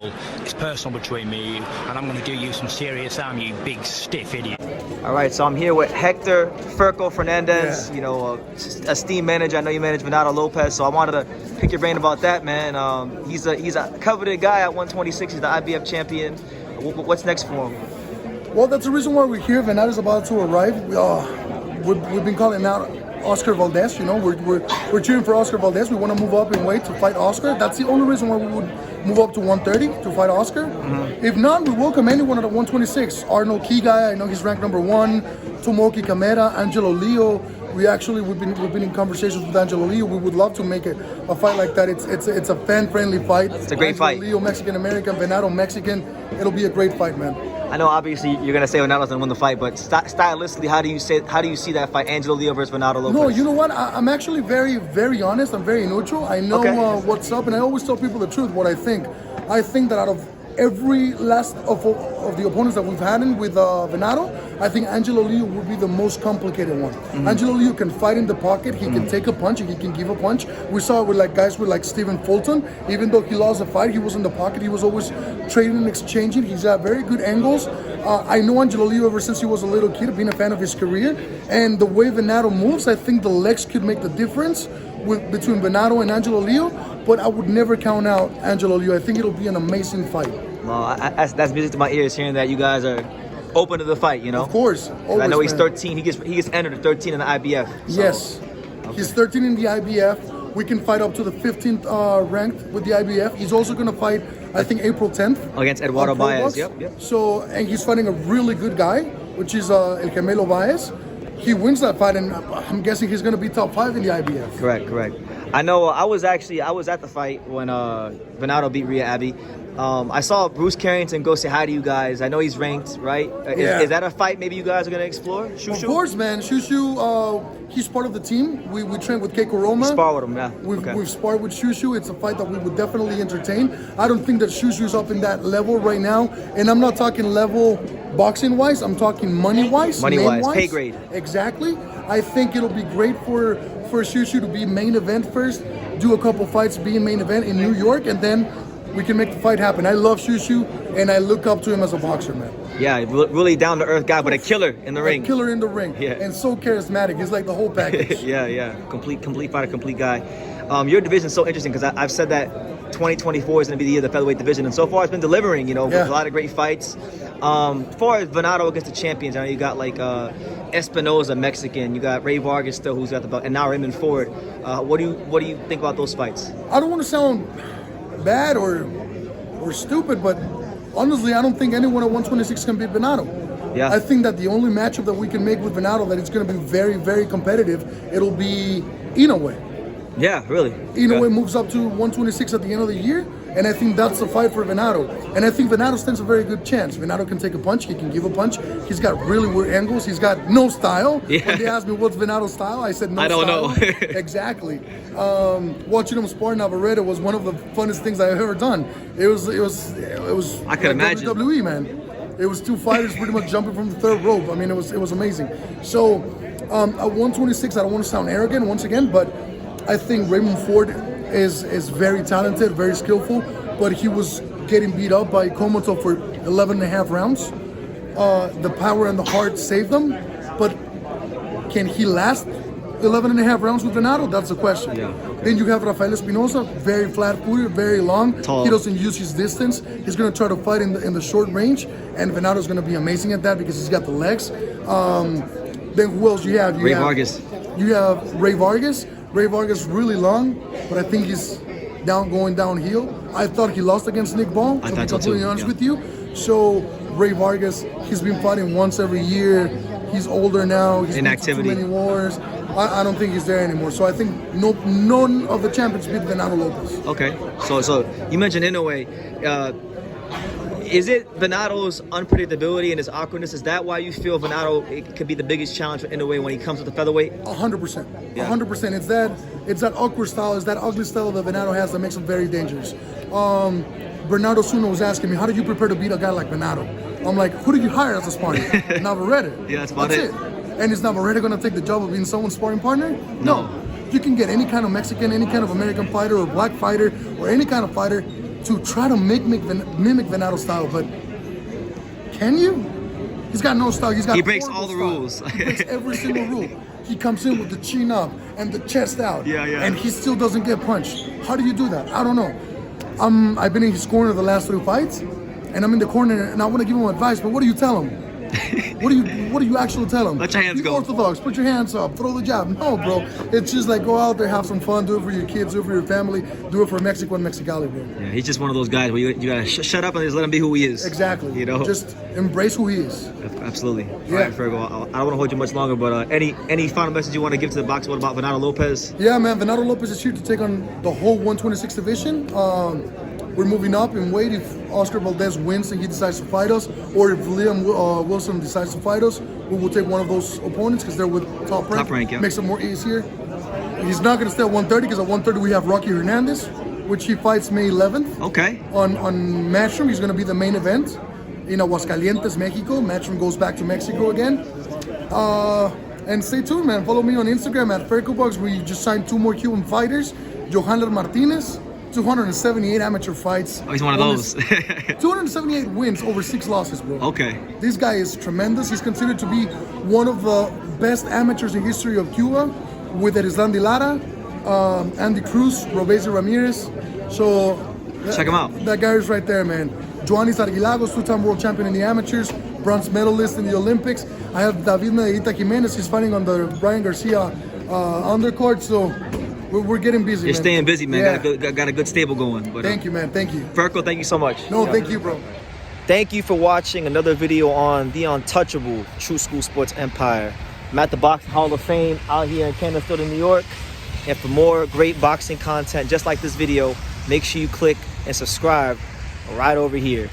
It's personal between me and you, and I'm going to do you some serious harm, you big stiff idiot. All right, so I'm here with Hector Ferco Fernandez, you know, esteemed manager. I know you manage Venado Lopez, so I wanted to pick your brain about that, man. He's a coveted guy at 126. He's the IBF champion. What's next for him? Well, that's the reason why we're here. Venado's about to arrive. We've been calling out Oscar Valdez. You know, we're cheering for Oscar Valdez. We want to move up in weight to fight Oscar. That's the only reason why we would move up to 130 to fight Oscar. If not, we welcome anyone at 126. Arnold Kigai, I know he's ranked #1. Tomoki Kameda, Angelo Leo. We've been in conversations with Angelo Leo. We would love to make a fight like that. It's a fan-friendly fight. It's a great fight. Leo Mexican American, Venado Mexican. It'll be a great fight, man. I know obviously you're gonna say Venado's gonna win the fight, but stylistically, how do you see that fight, Angelo Leo versus Venado Lopez? No, you know what? I'm actually very, very honest. I'm very neutral. I know what's up, and I always tell people the truth, what I think. I think that out of every last of the opponents that we've had with Venado, I think Angelo Leo would be the most complicated one. Angelo Leo can fight in the pocket. He can take a punch. He can give a punch. We saw it with guys like Stephen Fulton. Even though he lost the fight, he was in the pocket. He was always trading and exchanging. He's got very good angles. I know Angelo Leo ever since he was a little kid. I've been a fan of his career. And the way Venado moves, I think the legs could make the difference between Venado and Angelo Leo. But I would never count out Angelo Leo. I think it'll be an amazing fight. Well, that's music to my ears hearing that you guys are open to the fight, you know? Of course. Always, I know he's man. 13. He gets entered at 13 in the IBF. So. Yes. Okay. He's 13 in the IBF. We can fight up to the 15th ranked with the IBF. He's also going to fight, I think, April 10th. Against Eduardo Baez. Yep. So, and he's fighting a really good guy, which is Angelo Baez. He wins that fight, and I'm guessing he's going to be top 5 in the IBF. Correct. I know. I was at the fight when Venado beat Rhea Abbey. I saw Bruce Carrington go say hi to you guys. I know he's ranked, right? Is that a fight maybe you guys are going to explore? Shushu? Of course, man. Shushu, he's part of the team. We train with Keiko Roma. You spar with him, yeah. We've sparred with Shushu. It's a fight that we would definitely entertain. I don't think that Shushu's up in that level right now. And I'm not talking level boxing-wise. I'm talking money-wise. Money-wise, pay grade. Exactly. I think it'll be great for Shushu to be main event first, do a couple fights, be in main event in New York, and then we can make the fight happen. I love Shushu, and I look up to him as a boxer, man. Yeah, really down-to-earth guy, but a killer in the ring. A killer in the ring, yeah. And so charismatic. He's like the whole package. yeah. Complete fighter, complete guy. Your division's so interesting because I've said that 2024 is going to be the year of the featherweight division, and so far it's been delivering, with a lot of great fights. As far as Venado against the champions, you got Espinoza, Mexican, you got Ray Vargas still, who's got the belt, and now Raymond Ford. What do you think about those fights? I don't want to sound bad or stupid, but honestly, I don't think anyone at 126 can beat Venado. Yeah. I think that the only matchup that we can make with Venado that it's going to be very, very competitive, it'll be Inoue. Yeah, really. Inoue moves up to 126 at the end of the year, and I think that's the fight for Venado. And I think Venado stands a very good chance. Venado can take a punch, he can give a punch. He's got really weird angles. He's got no style. Yeah. When they asked me what's Venado's style, I said no style. I don't know. Exactly. Watching him spar Navarrete was one of the funnest things I've ever done. It was. I could imagine. WWE, man. It was two fighters pretty much jumping from the third rope. I mean, it was amazing. So at 126, I don't want to sound arrogant once again, but I think Raymond Ford is very talented, very skillful, but he was getting beat up by Komoto for 11 and a half rounds. The power and the heart saved him, but can he last 11 and a half rounds with Venado? That's the question. Yeah. Then you have Rafael Espinoza, very flat-footed, very long. Tall. He doesn't use his distance. He's going to try to fight in the short range, and Venado's going to be amazing at that because he's got the legs. Then who else you have? Ray Vargas. You have Ray Vargas. Ray Vargas really long, but I think he's going downhill. I thought he lost against Nick Ball, to be completely honest with you. So Ray Vargas, he's been fighting once every year. He's older now. He's been through too many wars. I don't think he's there anymore. So I think none of the champions beat Venado Lopez. Okay. So you mentioned Inoue. Is it Venado's unpredictability and his awkwardness? Is that why you feel Venado could be the biggest challenge for Inoue when he comes to the featherweight? 100%. Yeah. 100%. It's that awkward style, it's that ugly style that Venado has that makes him very dangerous. Bernardo Suno was asking me, how did you prepare to beat a guy like Venado? I'm like, who did you hire as a sparring? Navarrete. Yeah, that's about it. And is Navarrete going to take the job of being someone's sparring partner? No. You can get any kind of Mexican, any kind of American fighter or black fighter or any kind of fighter. to try to mimic Venado style, but can you? He's got no style. He breaks all the rules. He breaks every single rule. He comes in with the chin up and the chest out. Yeah. And he still doesn't get punched. How do you do that? I don't know. I've been in his corner the last 3 fights, and I'm in the corner, and I want to give him advice, but what do you tell him? What do you actually tell him? Let your hands Be go. orthodox. Put your hands up. Throw the jab. No, bro. It's just like go out there, have some fun, do it for your kids, do it for your family, do it for Mexico and Mexicali, bro. Yeah, he's just one of those guys where you gotta shut up and just let him be who he is. Exactly. You know, just embrace who he is. Absolutely. Yeah. All right, Fergo. I don't want to hold you much longer, but any final message you want to give to the boxing world about Venado Lopez? Yeah, man. Venado Lopez is here to take on the whole 126 division. We're moving up in weight. If Oscar Valdez wins and he decides to fight us, or if Liam Wilson decides to fight us, we will take one of those opponents because they're with top rank. Yeah. Makes it more easier. He's not going to stay at 130 because at 130 we have Rocky Hernandez, which he fights May 11th. Okay. On Matchroom, he's going to be the main event in Aguascalientes, Mexico. Matchroom goes back to Mexico again. And stay tuned, man. Follow me on Instagram at FercoBox. We just signed 2 more Cuban fighters. Johanler Martinez, 278 amateur fights. Oh, he's one of those. 278 wins over 6 losses, bro. Okay. This guy is tremendous. He's considered to be one of the best amateurs in history of Cuba, with Erislan de Lara, Andy Cruz, Robesi Ramirez. So check him out. That guy is right there, man. Joannis Arguilagos, 2-time world champion in the amateurs, bronze medalist in the Olympics. I have David Medellita Jimenez. He's fighting on the Brian Garcia undercard. So we're getting busy. You're man. staying busy, man. Yeah. Got a good stable going. But, thank you, man. Thank you. Ferco, thank you so much. No, thank you, bro. Thank you for watching another video on the untouchable True School Sports Empire. I'm at the Boxing Hall of Fame out here in Canastota, New York. And for more great boxing content just like this video, make sure you click and subscribe right over here.